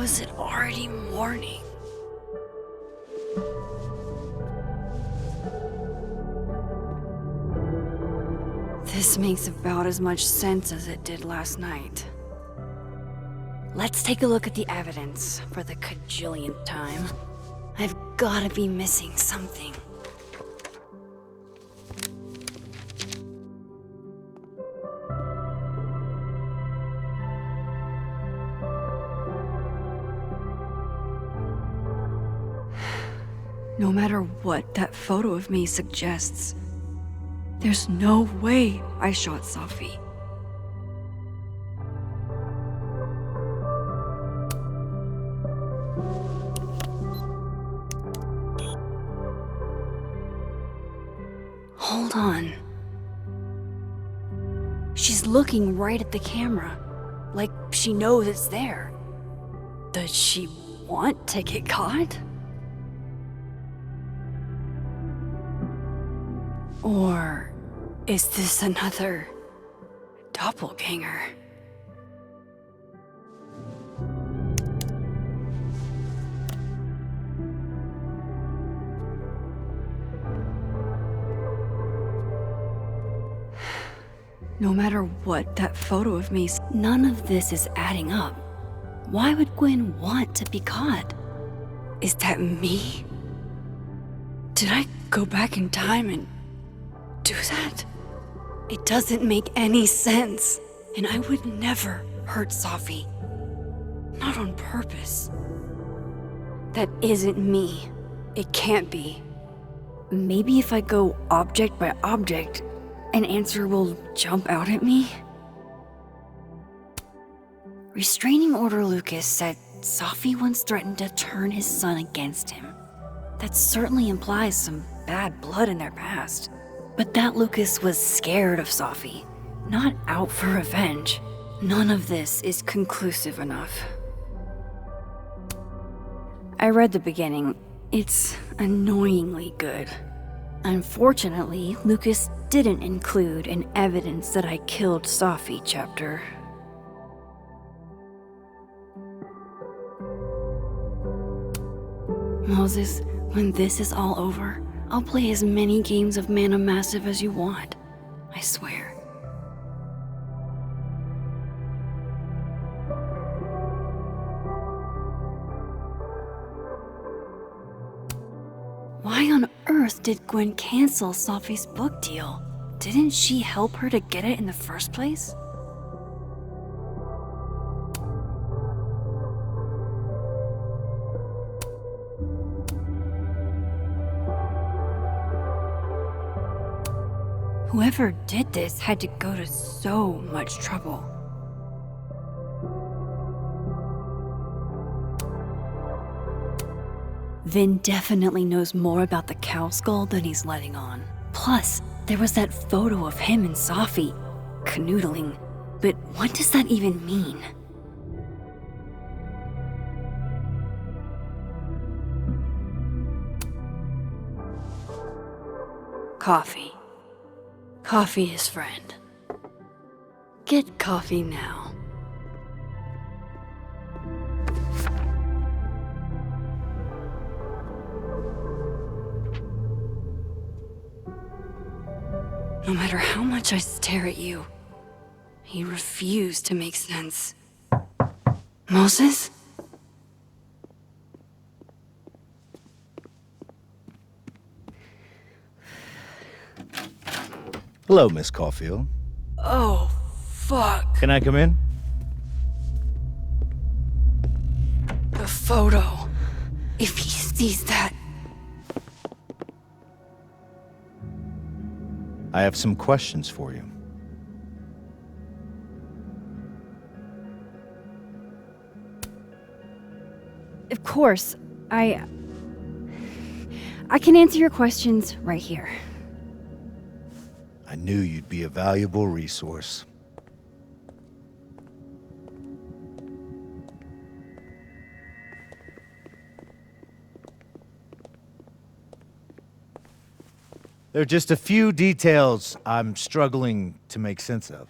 is it already morning? This makes about as much sense as it did last night. Let's take a look at the evidence for the cajillionth time. I've gotta be missing something. No matter what that photo of me suggests, there's no way I shot Safi. Hold on. She's looking right at the camera, like she knows it's there. Does she want to get caught? Or is this another doppelganger? No matter what that photo of me, none of this is adding up. Why would Gwen want to be caught? Is that me? Did I go back in time and do that? It doesn't make any sense. And I would never hurt Safi. Not on purpose. That isn't me. It can't be. Maybe if I go object by object, an answer will jump out at me? Restraining Order Lucas said Safi once threatened to turn his son against him. That certainly implies some bad blood in their past. But that Lucas was scared of Safi, not out for revenge. None of this is conclusive enough. I read the beginning. It's annoyingly good. Unfortunately, Lucas didn't include an evidence that I killed Safi chapter. Moses, when this is all over, I'll play as many games of Mana Massive as you want. I swear. Why on earth did Gwen cancel Safi's book deal? Didn't she help her to get it in the first place? Whoever did this had to go to so much trouble. Vin definitely knows more about the cow skull than he's letting on. Plus, there was that photo of him and Safi canoodling. But what does that even mean? Coffee. Coffee his friend. Get coffee now. No matter how much I stare at you, you refuse to make sense. Moses? Hello, Miss Caulfield. Oh, fuck. Can I come in? The photo. If he sees that. I have some questions for you. Of course, I can answer your questions right here. I knew you'd be a valuable resource. There are just a few details I'm struggling to make sense of.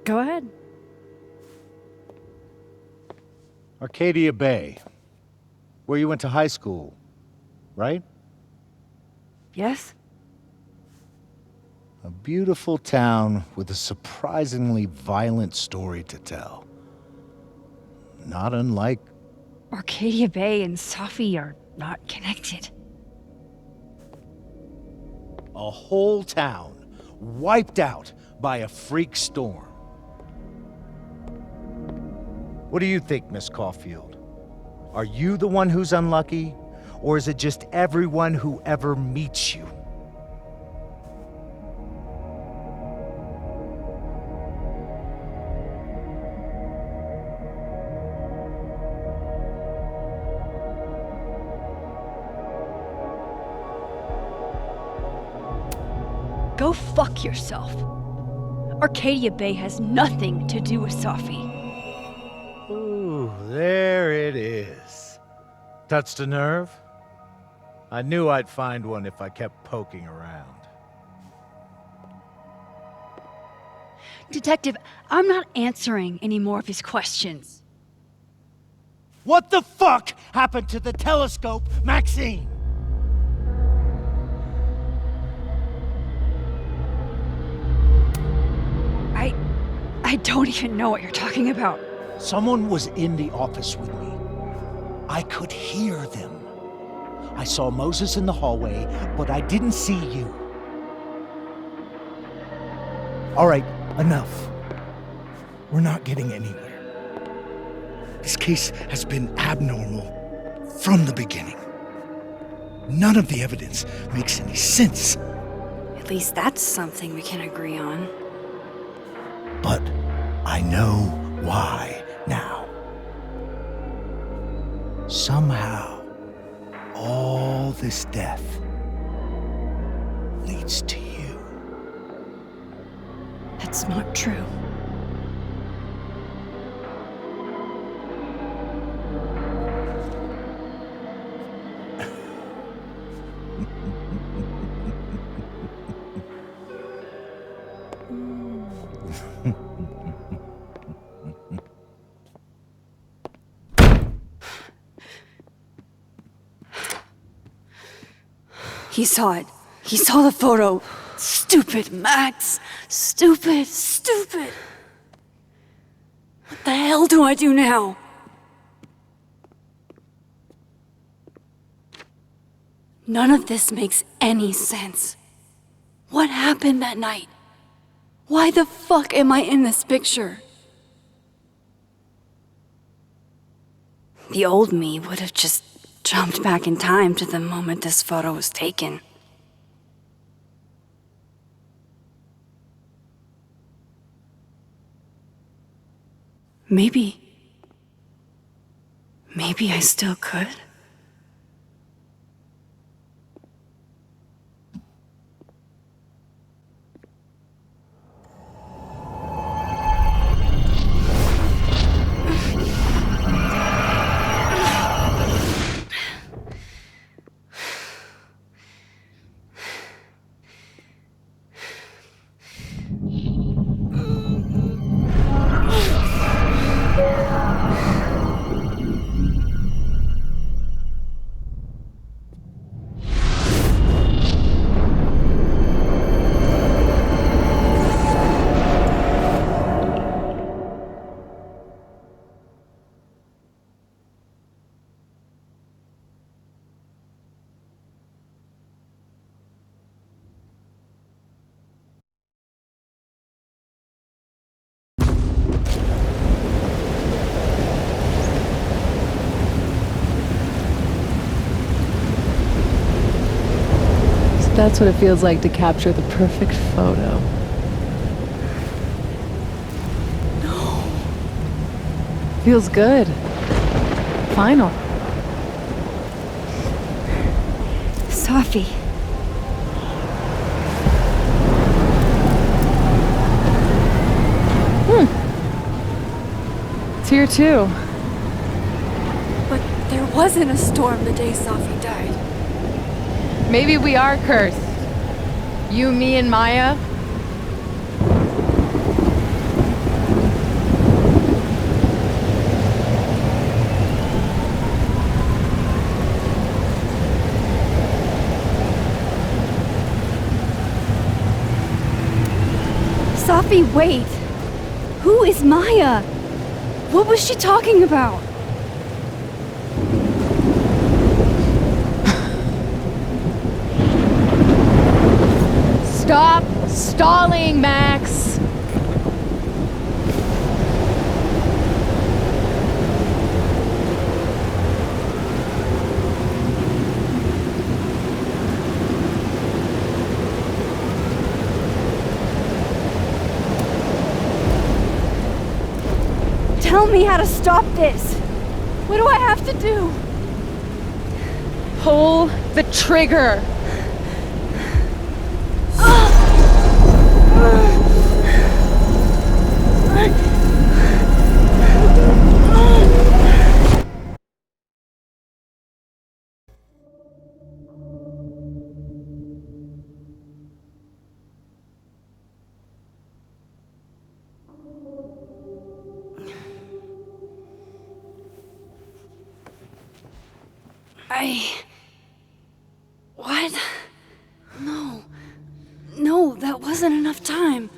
Go ahead. Arcadia Bay. Where you went to high school, right? Yes? A beautiful town with a surprisingly violent story to tell. Not unlike... Arcadia Bay and Safi are not connected. a whole town wiped out by a freak storm. What do you think, Miss Caulfield? Are you the one who's unlucky, or is it just everyone who ever meets you? Go fuck yourself. Arcadia Bay has nothing to do with Safi. Ooh, there it is. Touched a nerve? I knew I'd find one if I kept poking around. Detective, I'm not answering any more of his questions. What the fuck happened to the telescope, Maxine? I don't even know what you're talking about. Someone was in the office with me. I could hear them. I saw Moses in the hallway, but I didn't see you. All right, enough. We're not getting anywhere. This case has been abnormal from the beginning. None of the evidence makes any sense. At least that's something we can agree on. But I know why now. Somehow, all this death leads to you. That's not true. He saw it. He saw the photo. Stupid Max. Stupid, stupid. What the hell do I do now? None of this makes any sense. What happened that night? Why the fuck am I in this picture? The old me would have just jumped back in time to the moment this photo was taken. Maybe I still could. That's what it feels like to capture the perfect photo. No. Feels good. Final. Safi. It's here too. But there wasn't a storm the day Safi died. Maybe we are cursed. You, me, and Maya? Safi, wait! Who is Maya? What was she talking about? Stop stalling, Max! Tell me how to stop this! What do I have to do? Pull the trigger! What? No. No, that wasn't enough time.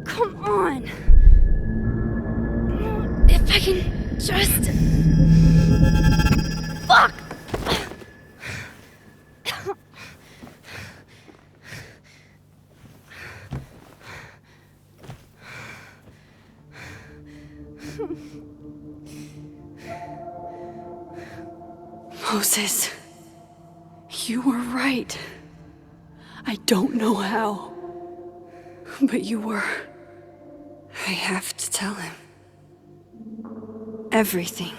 Come on. If I can just... Fuck! Moses, you were right. I don't know how, but you were. I have to tell him. Everything.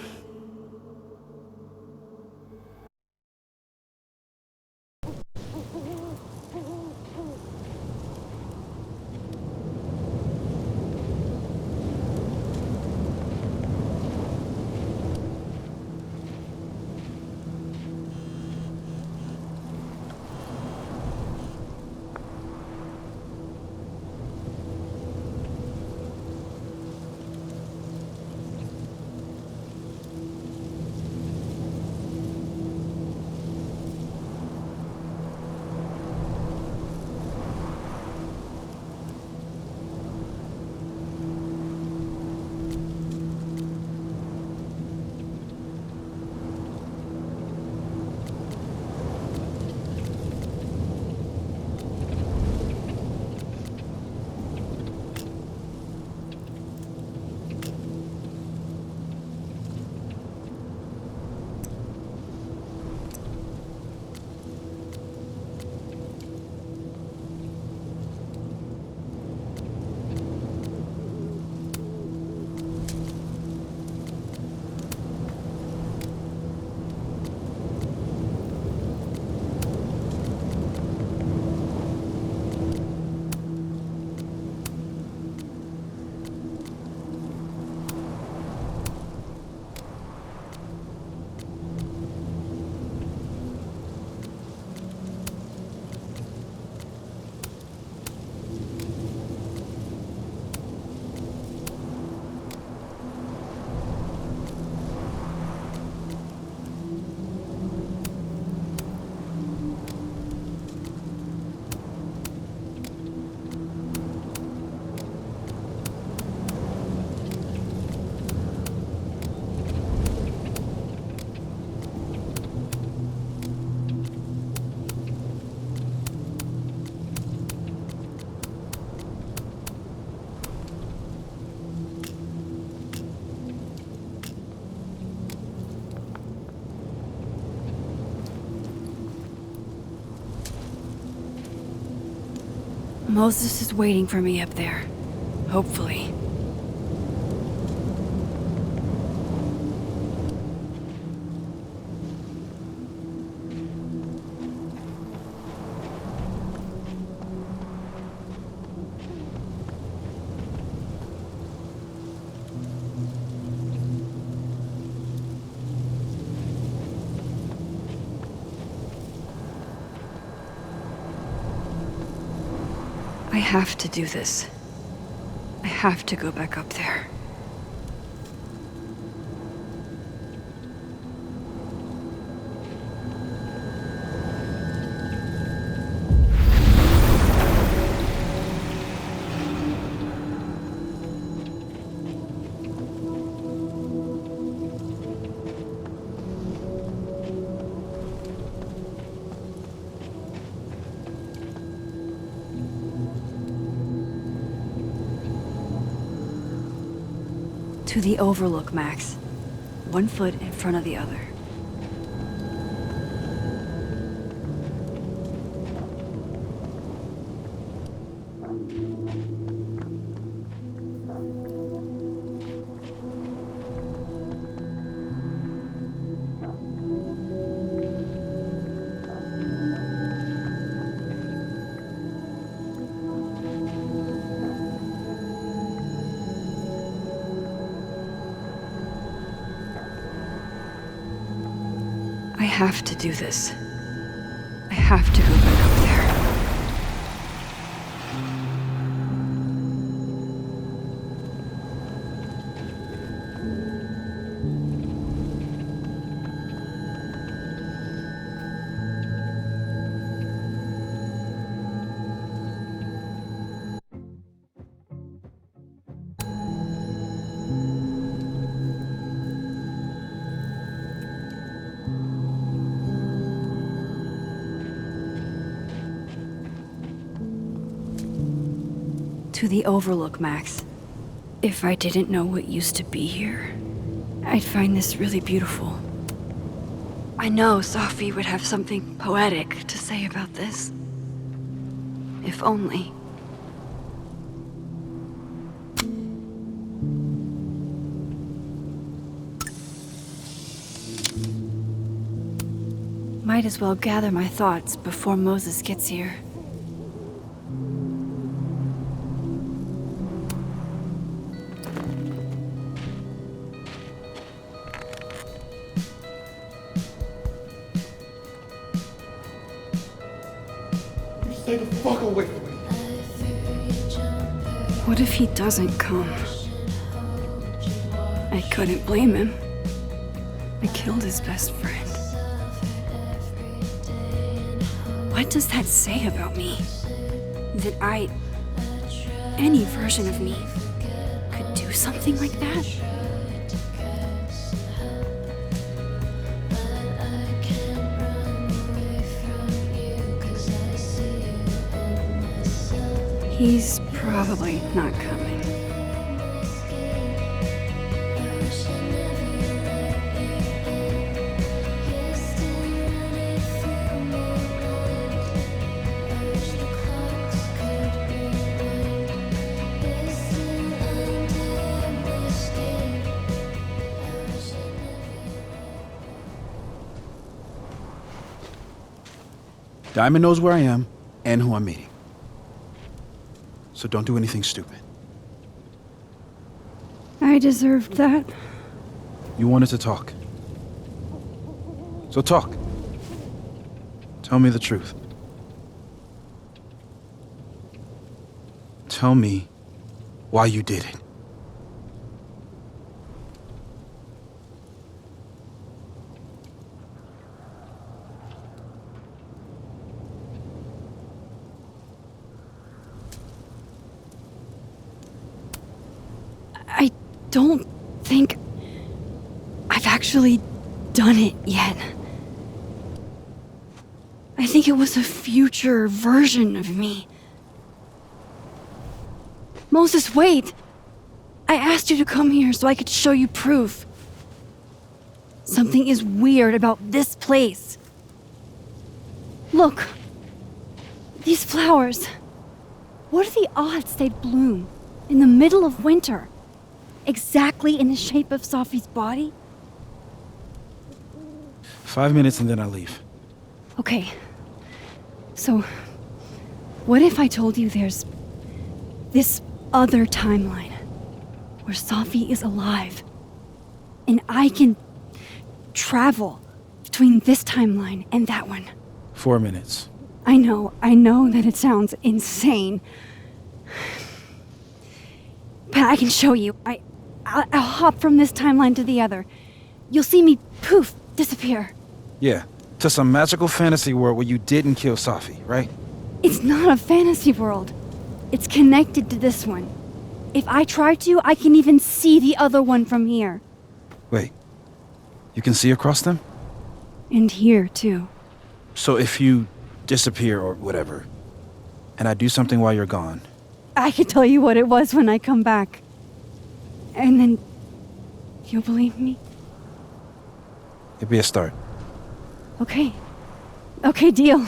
Moses is waiting for me up there. Hopefully. have to do this. I have to go back up there. To the overlook, Max. One foot in front of the other. I have to do this. I have to go back up there. To the overlook, Max. If I didn't know what used to be here, I'd find this really beautiful. I know Safi would have something poetic to say about this. If only. Might as well gather my thoughts before Moses gets here. Stay the fuck away from me. What if he doesn't come? I couldn't blame him. I killed his best friend. What does that say about me? That any version of me, could do something like that? He's probably not coming. Diamond knows where I am and who I'm meeting. So don't do anything stupid. I deserved that. You wanted to talk. So talk. Tell me the truth. Tell me why you did it. I don't think I've actually done it yet. I think it was a future version of me. Moses, wait! I asked you to come here so I could show you proof. Something is weird about this place. Look. These flowers. What are the odds they'd bloom in the middle of winter? Exactly in the shape of Safi's body? 5 minutes and then I leave. Okay. So, what if I told you there's this other timeline where Safi is alive and I can travel between this timeline and that one? 4 minutes. I know that it sounds insane, But I can show you. I'll hop from this timeline to the other. You'll see me, poof, disappear. Yeah, to some magical fantasy world where you didn't kill Safi, right? It's not a fantasy world. It's connected to this one. If I try to, I can even see the other one from here. Wait, you can see across them? And here, too. So if you disappear or whatever, and I do something while you're gone, I can tell you what it was when I come back. And then... you'll believe me? it'd be a start. Okay. Okay, deal.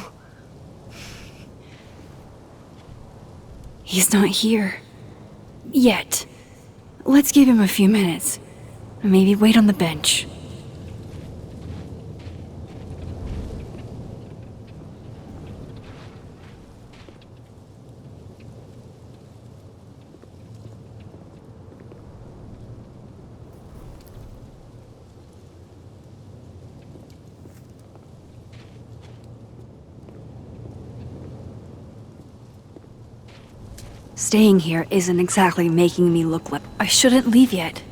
He's not here. Yet. Let's give him a few minutes. Maybe wait on the bench. Staying here isn't exactly making me look like I shouldn't leave yet.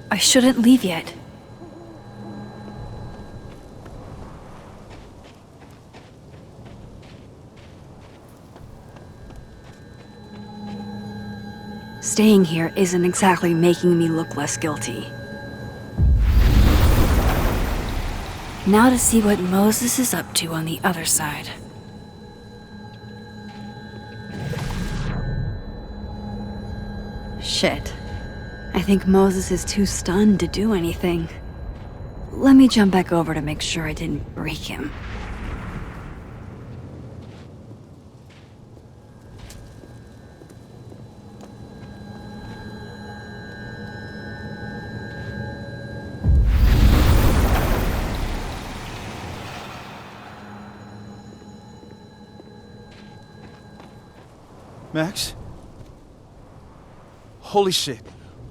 I shouldn't leave yet. Staying here isn't exactly making me look less guilty. Now to see what Moses is up to on the other side. Shit. I think Moses is too stunned to do anything. Let me jump back over to make sure I didn't break him. Max? Holy shit.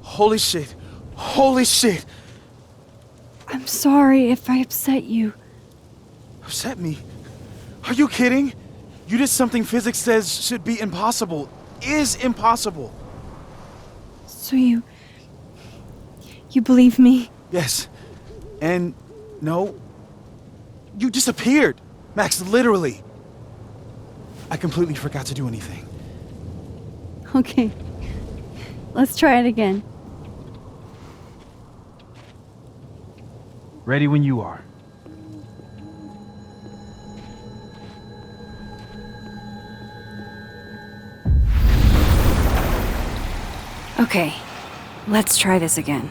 Holy shit. Holy shit! I'm sorry if I upset you. Upset me? Are you kidding? You did something physics says should be impossible. Is impossible. So you believe me? Yes. And no. You disappeared. Max, literally. I completely forgot to do anything. Okay. Let's try it again. Ready when you are. Okay. Let's try this again.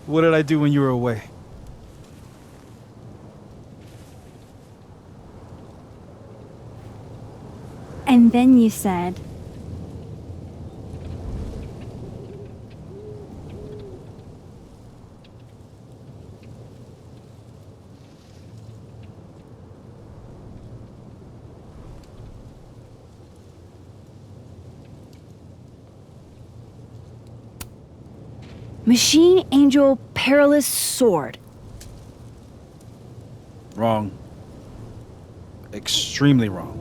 What did I do when you were away? And then you said... Machine Angel Perilous Sword. Wrong. Extremely wrong.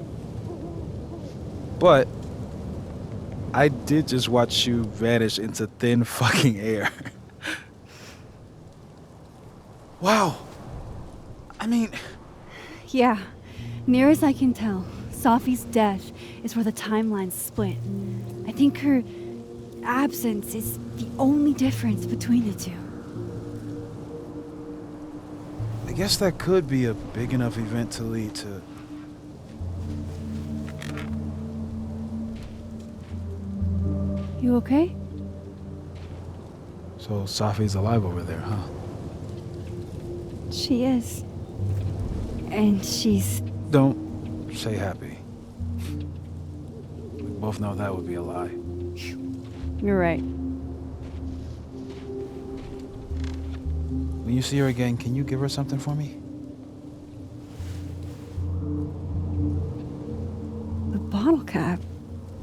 But I did just watch you vanish into thin fucking air. Wow. I mean... Yeah, near as I can tell, Safi's death is where the timelines split. I think her absence is the only difference between the two. I guess that could be a big enough event to lead to... You okay? So Safi's alive over there, huh? She is. And she's... Don't say happy. We both know that would be a lie. You're right. When you see her again, can you give her something for me? The bottle cap?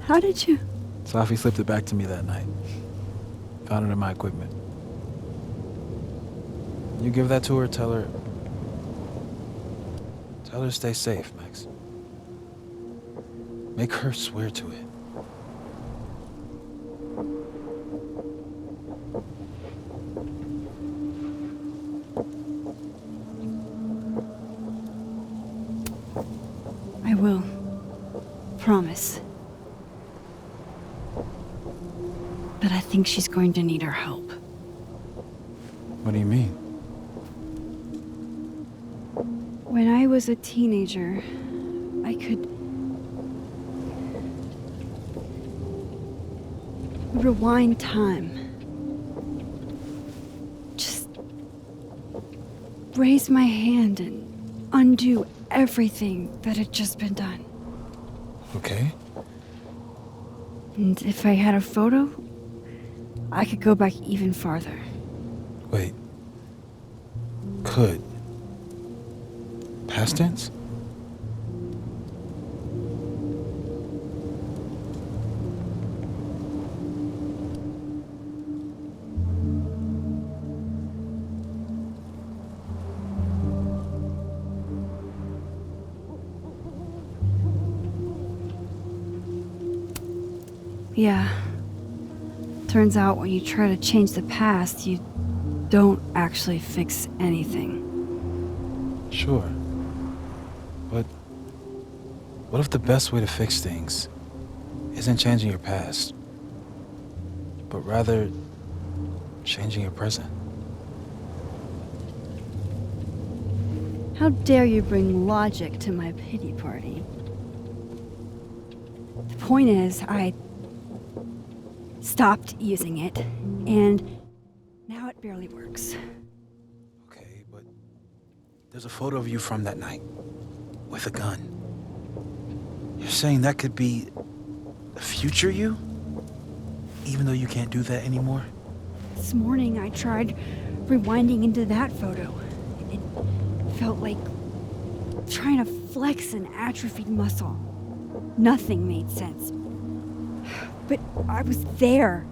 How did you... Safi slipped it back to me that night. Found it in my equipment. You give that to her, tell her to stay safe, Max. Make her swear to it. I will. Promise. But I think she's going to need our help. What do you mean? When I was a teenager, I could rewind time. Just raise my hand and undo everything that had just been done. Okay. And if I had a photo, I could go back even farther. Wait. Could. Past tense? Yeah. Turns out when you try to change the past, you don't actually fix anything. Sure. But what if the best way to fix things isn't changing your past, but rather changing your present? How dare you bring logic to my pity party? The point is, I stopped using it, and now it barely works. Okay, but there's a photo of you from that night with a gun. You're saying that could be the future you? Even though you can't do that anymore? This morning I tried rewinding into that photo. It felt like trying to flex an atrophied muscle. Nothing made sense. But I was there,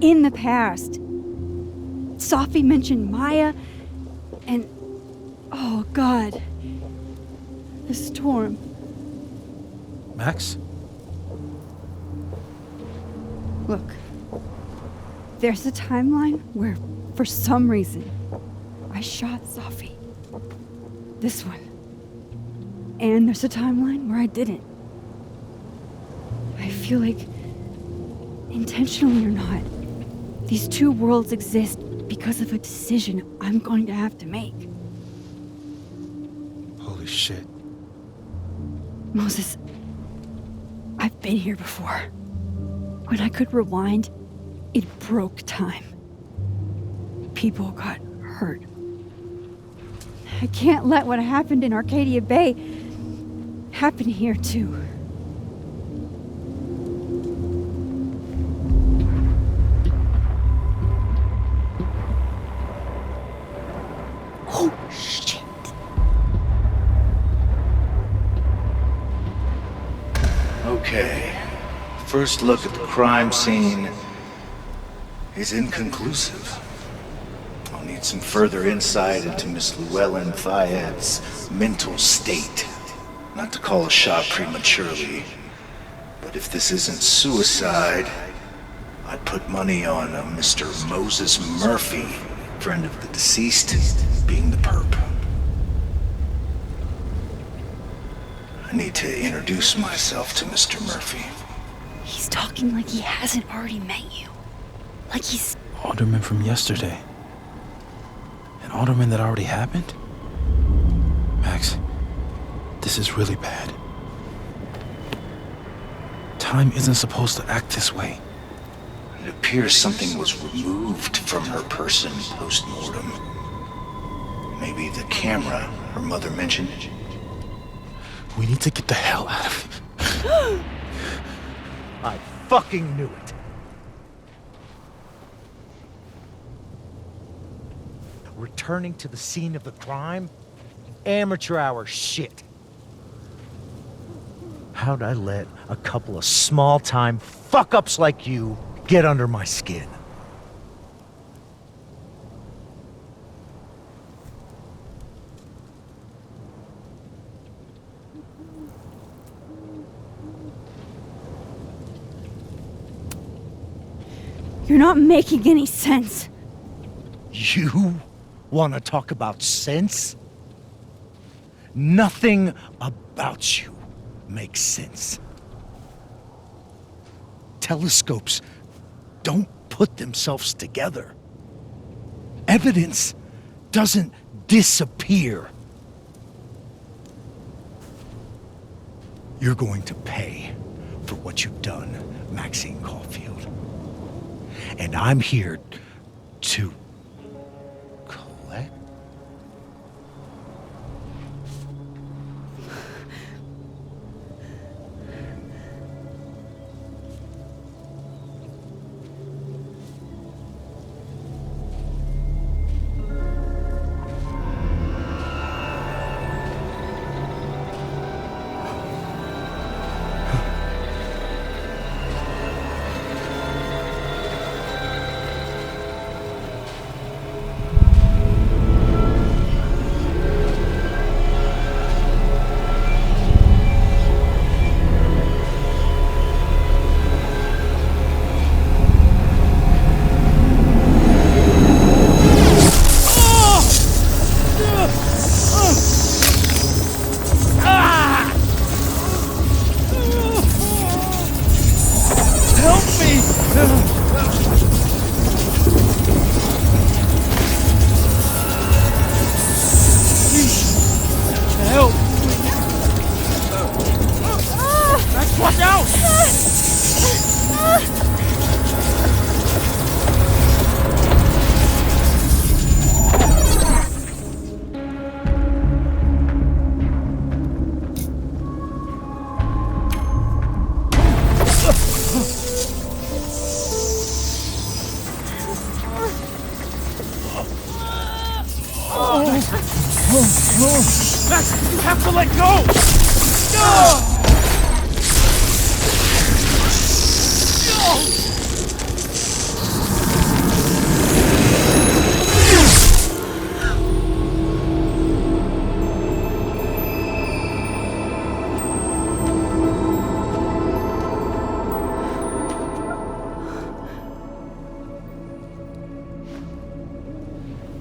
in the past. Safi mentioned Maya, and oh God, the storm. Max? Look, there's a timeline where, for some reason, I shot Safi. This one. And there's a timeline where I didn't. I feel like, intentionally or not, these two worlds exist because of a decision I'm going to have to make. Holy shit. Moses, I've been here before. When I could rewind, it broke time. People got hurt. I can't let what happened in Arcadia Bay happen here too. Oh, shit. Okay. First look at the crime scene is inconclusive. I'll need some further insight into Miss Llewellyn Thayed's mental state. Not to call a shot prematurely, but if this isn't suicide, I'd put money on a Mr. Moses Murphy, friend of the deceased, being the perp. I need to introduce myself to Mr. Murphy. He's talking like he hasn't already met you. Like he's... Alderman from yesterday. An alderman that already happened? Max, this is really bad. Time isn't supposed to act this way. It appears something was removed from her person post-mortem. Maybe the camera her mother mentioned. We need to get the hell out of here. I fucking knew it. Returning to the scene of the crime? Amateur hour shit. How'd I let a couple of small-time fuck-ups like you get under my skin? You're not making any sense. You want to talk about sense? Nothing about you makes sense. Telescopes don't put themselves together. Evidence doesn't disappear. You're going to pay for what you've done, Maxine Caulfield. And I'm here to collect. Max, you have to let go!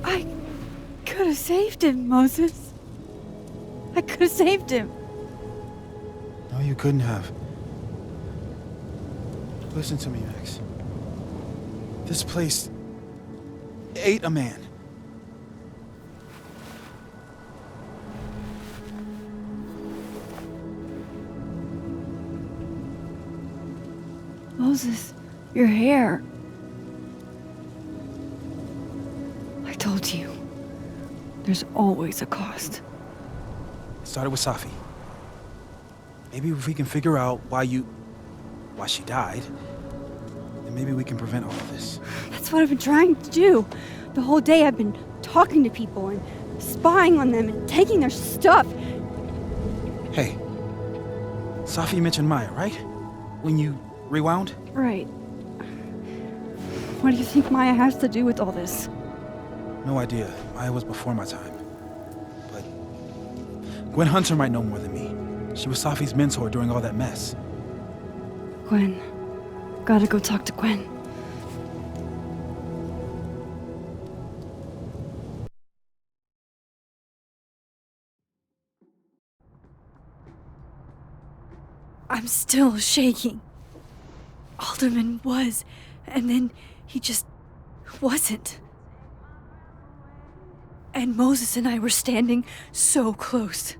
I could have saved him, Moses. I could have saved him. No, you couldn't have. Listen to me, Max. This place ate a man. Moses, your hair. I told you. There's always a cost. It started with Safi. Maybe if we can figure out why she died, then maybe we can prevent all of this. That's what I've been trying to do. The whole day I've been talking to people and spying on them and taking their stuff. Hey, Safi mentioned Maya, right? When you rewound? Right. What do you think Maya has to do with all this? No idea. Maya was before my time. But Gwen Hunter might know more than me. She was Safi's mentor during all that mess. Gwen. Gotta go talk to Gwen. I'm still shaking. Alderman was, and then He just wasn't. And Moses and I were standing so close.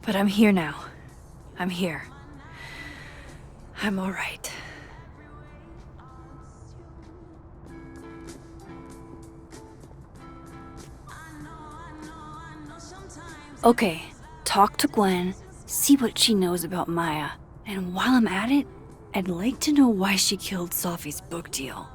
But I'm here now. I'm here. I'm all right. Okay, talk to Gwen, see what she knows about Maya. And while I'm at it, I'd like to know why she killed Sophie's book deal.